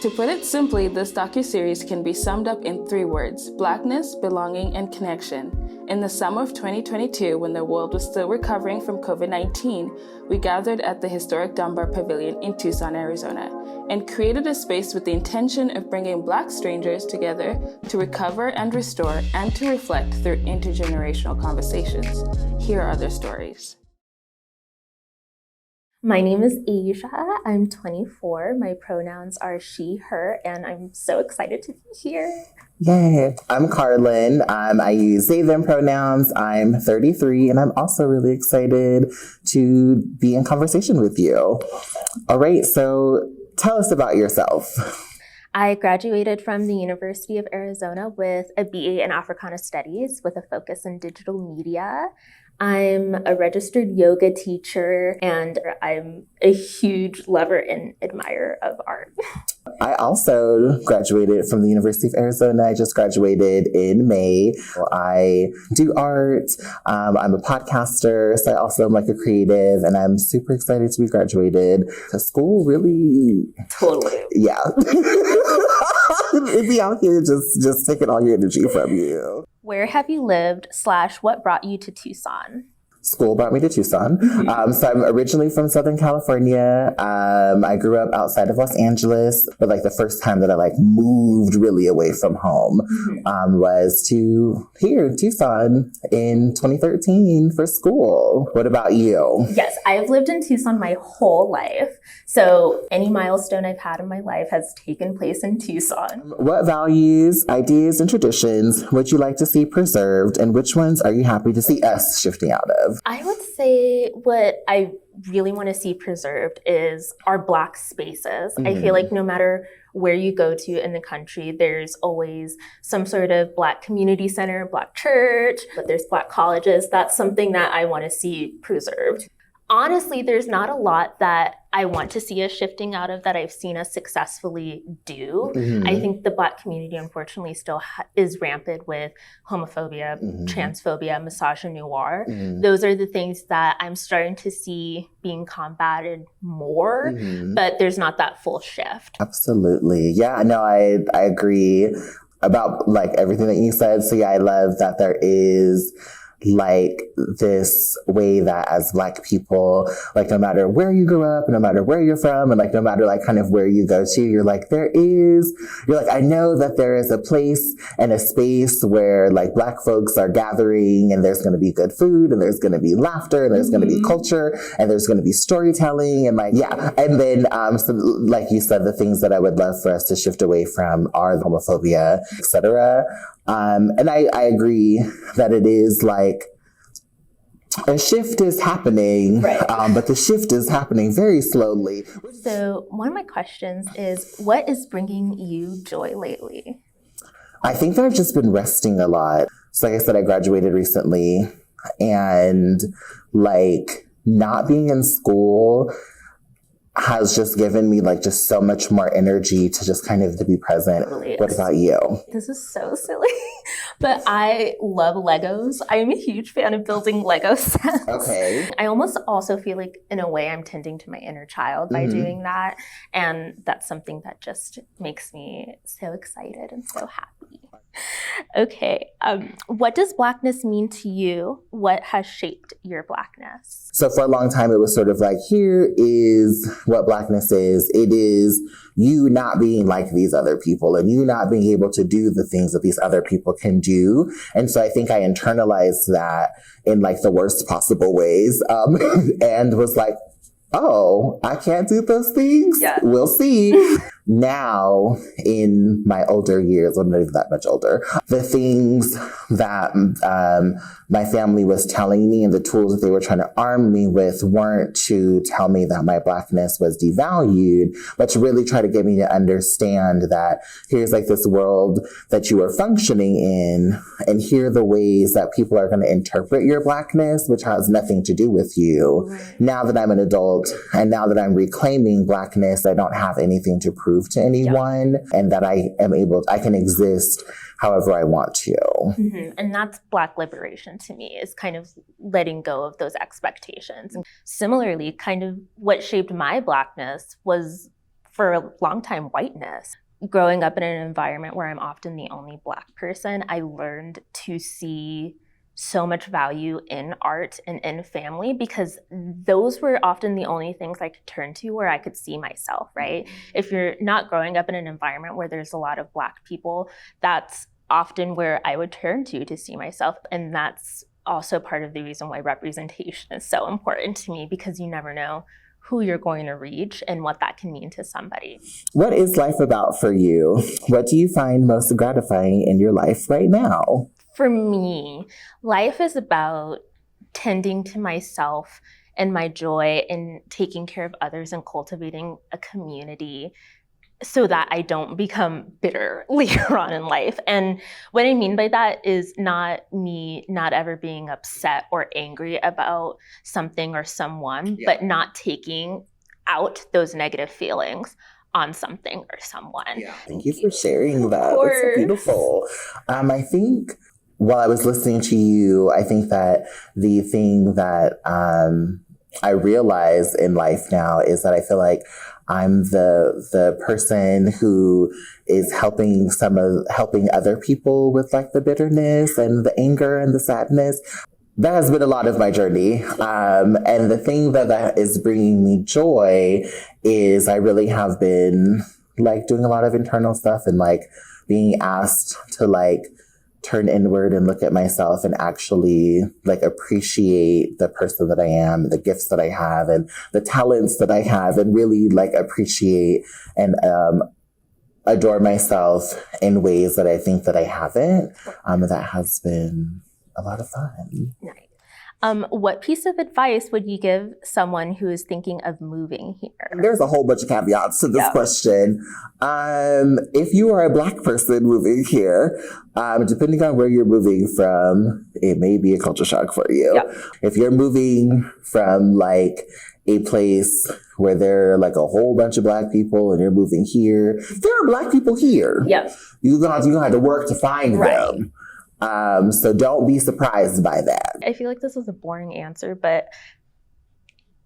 To put it simply, this docuseries can be summed up in 3 words: Blackness, belonging, and connection. In the summer of 2022, when the world was still recovering from COVID-19, we gathered at the historic Dunbar Pavilion in Tucson, Arizona, and created a space with the intention of bringing Black strangers together to recover and restore and to reflect through intergenerational conversations. Here are their stories. My name is Aja. I'm 24. My pronouns are she, her, and I'm so excited to be here. Yay. I'm Karlyn. I use they, them pronouns. I'm 33, and I'm also really excited to be in conversation with you. All right, so tell us about yourself. I graduated from the University of Arizona with a BA in Africana Studies with a focus in digital media. I'm a registered yoga teacher, and I'm a huge lover and admirer of art. I also graduated from the University of Arizona. I just graduated in May. I do art. I'm a podcaster, so I also am like a creative, and I'm super excited to be graduated. Because school really... Totally. Yeah. It'd be out here just taking all your energy from you. Where have you lived / what brought you to Tucson? School brought me to Tucson. So I'm originally from Southern California. I grew up outside of Los Angeles, but like the first time that I like moved really away from home was to here in Tucson in 2013 for school. What about you? Yes, I've lived in Tucson my whole life. So any milestone I've had in my life has taken place in Tucson. What values, ideas, and traditions would you like to see preserved, and which ones are you happy to see us shifting out of? I would say what I really want to see preserved is our Black spaces. I feel like no matter where you go to in the country, there's always some sort of Black community center, Black church, but there's Black colleges. That's something that I want to see preserved. Honestly, there's not a lot that I want to see us shifting out of that I've seen us successfully do. I think the Black community, unfortunately, still is rampant with homophobia, transphobia, misogynoir. Those are the things that I'm starting to see being combated more, but there's not that full shift. Absolutely. Yeah, no, I agree about like everything that you said. So yeah, I love that there is like this way that as Black people, like no matter where you grew up, no matter where you're from, and like no matter like kind of where you go to, you're like, I know that there is a place and a space where like Black folks are gathering, and there's going to be good food, and there's going to be laughter, and there's going to be culture, and there's going to be storytelling, and like, yeah. And then, so like you said, the things that I would love for us to shift away from are the homophobia, etc. And I agree that it is like a shift is happening, but the shift is happening very slowly. So one of my questions is, what is bringing you joy lately? I think that I've just been resting a lot. So like I said, I graduated recently, and like not being in school has just given me like just so much more energy to just kind of to be present. Totally. What about you? This is so silly, but I love Legos. I'm a huge fan of building Lego sets. Okay. I almost also feel like in a way I'm tending to my inner child by doing that. And that's something that just makes me so excited and so happy. Okay. What does Blackness mean to you? What has shaped your Blackness? So for a long time, it was sort of like, here is what Blackness is. It is you not being like these other people, and you not being able to do the things that these other people can do. And so I think I internalized that in like the worst possible ways, and was like, oh, I can't do those things? Yeah. We'll see. Now, in my older years, I'm not even that much older, the things that my family was telling me and the tools that they were trying to arm me with weren't to tell me that my Blackness was devalued, but to really try to get me to understand that here's like this world that you are functioning in, and here are the ways that people are going to interpret your Blackness, which has nothing to do with you. Right. Now that I'm an adult, and now that I'm reclaiming Blackness, I don't have anything to prove to anyone, and that I can exist however I want to. And that's Black liberation to me, is kind of letting go of those expectations. And similarly, kind of what shaped my Blackness was for a long time, whiteness. Growing up in an environment where I'm often the only Black person, I learned to see so much value in art and in family, because those were often the only things I could turn to where I could see myself, right? If you're not growing up in an environment where there's a lot of Black people, that's often where I would turn to see myself. And that's also part of the reason why representation is so important to me, because you never know who you're going to reach and what that can mean to somebody. What is life about for you? What do you find most gratifying in your life right now? For me, life is about tending to myself and my joy and taking care of others and cultivating a community so that I don't become bitter later on in life. And what I mean by that is not me not ever being upset or angry about something or someone, but not taking out those negative feelings on something or someone. Yeah. Thank you for sharing that. It's so beautiful. I think while I was listening to you, I think that the thing that I realize in life now is that I feel like I'm the person who is helping other people with like the bitterness and the anger and the sadness. That has been a lot of my journey. And the thing that is bringing me joy is I really have been like doing a lot of internal stuff and like being asked to like turn inward and look at myself and actually like appreciate the person that I am, the gifts that I have and the talents that I have, and really like appreciate and adore myself in ways that I think that I haven't. That has been a lot of fun. Nice. What piece of advice would you give someone who is thinking of moving here? There's a whole bunch of caveats to this question. If you are a Black person moving here, depending on where you're moving from, it may be a culture shock for you. Yeah. If you're moving from like a place where there are like a whole bunch of Black people and you're moving here, there are Black people here. Yep. You're gonna have to work to find them. So don't be surprised by that. I feel like this is a boring answer, but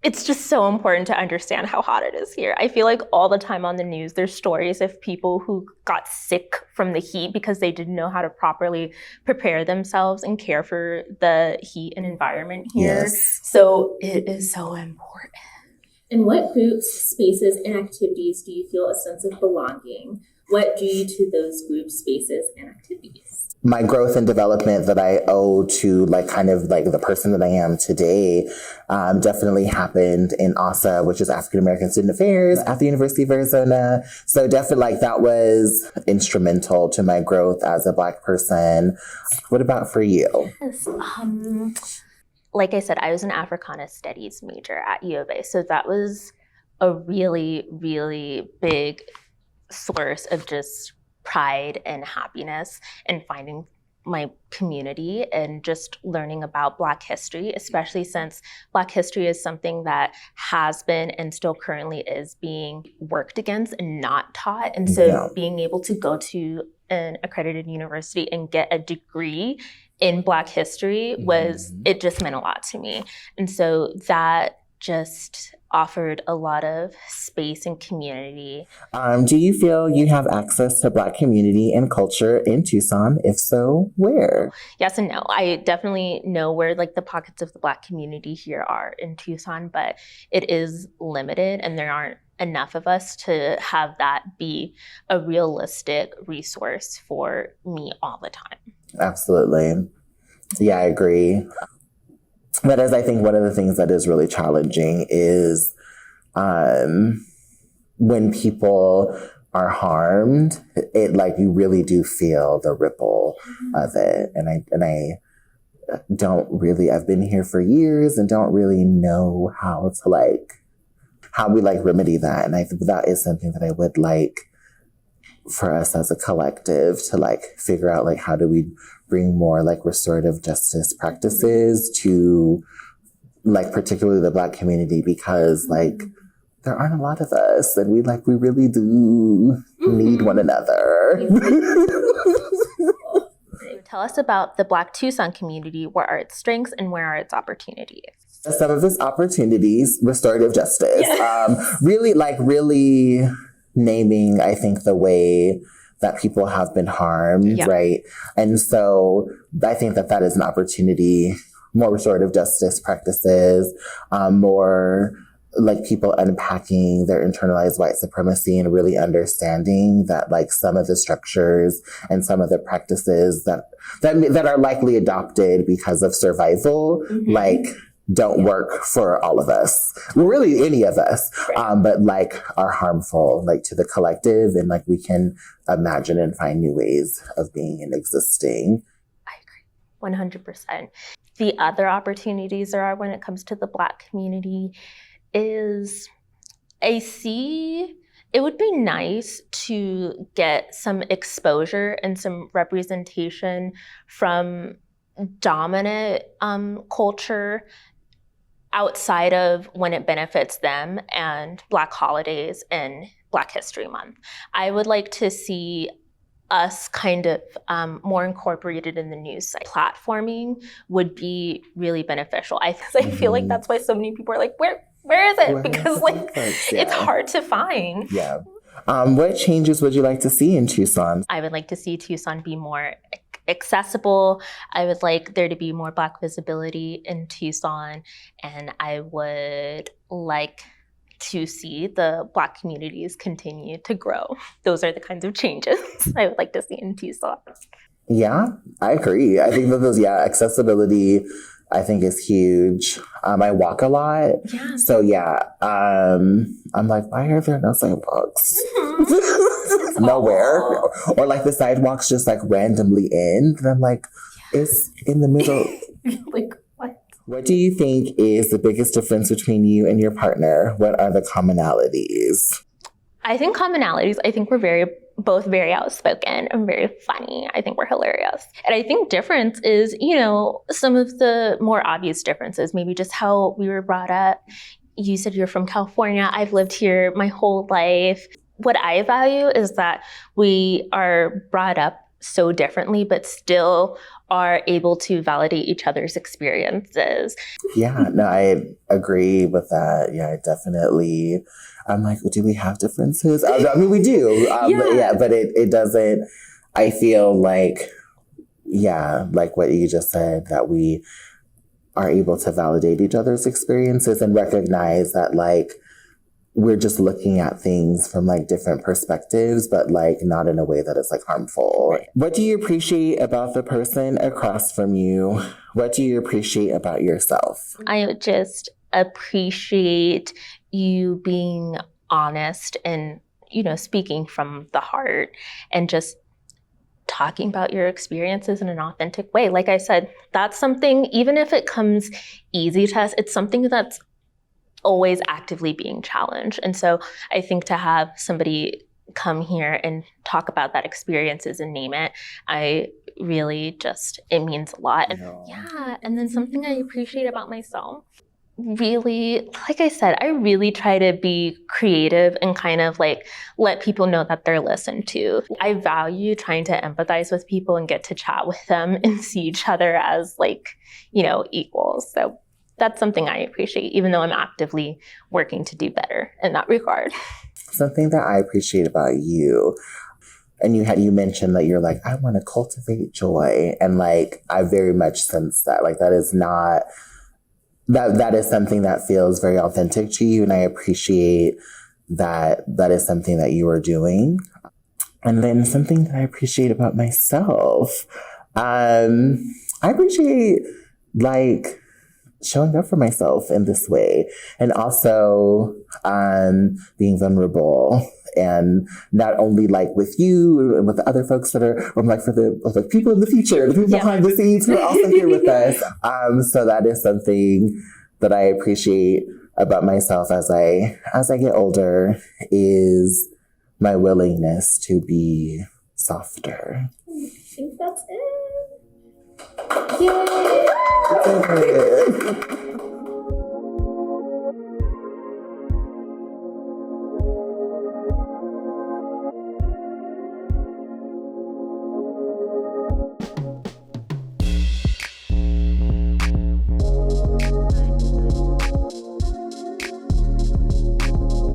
it's just so important to understand how hot it is here. I feel like all the time on the news, there's stories of people who got sick from the heat because they didn't know how to properly prepare themselves and care for the heat and environment here. Yes. So it is so important. In what groups, spaces, and activities do you feel a sense of belonging? What drew you to those groups, spaces, and activities? My growth and development that I owe to like kind of like the person that I am today definitely happened in ASA, which is African American Student Affairs at the University of Arizona. So definitely like that was instrumental to my growth as a Black person. What about for you? Yes, like I said, I was an Africana Studies major at U of A. So that was a really, really big source of just pride and happiness and finding my community and just learning about Black history, especially since Black history is something that has been and still currently is being worked against and not taught. And so being able to go to an accredited university and get a degree in Black history it just meant a lot to me. And so that just offered a lot of space and community. Do you feel you have access to Black community and culture in Tucson? If so, where? Yes and no. I definitely know where like the pockets of the Black community here are in Tucson, but it is limited and there aren't enough of us to have that be a realistic resource for me all the time. Absolutely. Yeah, I agree. But as I think one of the things that is really challenging is when people are harmed, it like you really do feel the ripple of it. And I don't really, I've been here for years and don't really know how we remedy that. And I think that is something that I would like for us as a collective to like figure out like how do we bring more like restorative justice practices to like particularly the Black community, because like there aren't a lot of us and we really do need one another. Tell us about the Black Tucson community. What are its strengths and where are its opportunities? Some of its opportunities, restorative justice, really naming, I think, the way that people have been harmed, right? And so I think that that is an opportunity, more restorative justice practices, more like people unpacking their internalized white supremacy and really understanding that like some of the structures and some of the practices that are likely adopted because of survival, like don't work for all of us, well, really any of us, but like are harmful, like to the collective, and like we can imagine and find new ways of being and existing. I agree, 100%. The other opportunities there are when it comes to the Black community is I see it would be nice to get some exposure and some representation from dominant culture outside of when it benefits them and Black holidays and Black History Month. I would like to see us kind of more incorporated in the news site. Platforming would be really beneficial. I feel like that's why so many people are like, where is it? Because like it's hard to find. Yeah. What changes would you like to see in Tucson? I would like to see Tucson be more accessible. I would like there to be more Black visibility in Tucson, and I would like to see the Black communities continue to grow. Those are the kinds of changes I would like to see in Tucson. Yeah, I agree. I think that accessibility, I think, is huge. I walk a lot. Yeah. So I'm like, why are there no sidewalks? Nowhere. Or like the sidewalks just like randomly end. And I'm like, it's in the middle. Like, what? What do you think is the biggest difference between you and your partner? What are the commonalities? I think we're both very outspoken and very funny. I think we're hilarious. And I think difference is, some of the more obvious differences, maybe just how we were brought up. You said you're from California. I've lived here my whole life. What I value is that we are brought up so differently, but still are able to validate each other's experiences. Yeah, no, I agree with that. Yeah, definitely. I'm like, do we have differences? I mean, we do. But it doesn't, I feel like, like what you just said, that we are able to validate each other's experiences and recognize that like, we're just looking at things from like different perspectives, but like not in a way that is like harmful. Right. What do you appreciate about the person across from you? What do you appreciate about yourself? I just appreciate you being honest and, speaking from the heart and just talking about your experiences in an authentic way. Like I said, that's something, even if it comes easy to us, it's something that's always actively being challenged. And so I think to have somebody come here and talk about that experiences and name it, it means a lot. And, and then something I appreciate about myself, really, like I said, I really try to be creative and kind of like let people know that they're listened to. I value trying to empathize with people and get to chat with them and see each other as like, equals. So that's something I appreciate, even though I'm actively working to do better in that regard. Something that I appreciate about you, and you mentioned that you're like, I want to cultivate joy. And like, I very much sense that. Like, that is not, that is something that feels very authentic to you. And I appreciate that is something that you are doing. And then something that I appreciate about myself, I appreciate like showing up for myself in this way, and also being vulnerable, and not only like with you and with the other folks that are, or like for the people in the future, the people behind the scenes who are also here with us. So that is something that I appreciate about myself as I get older, is my willingness to be softer. I think that's it. Yay!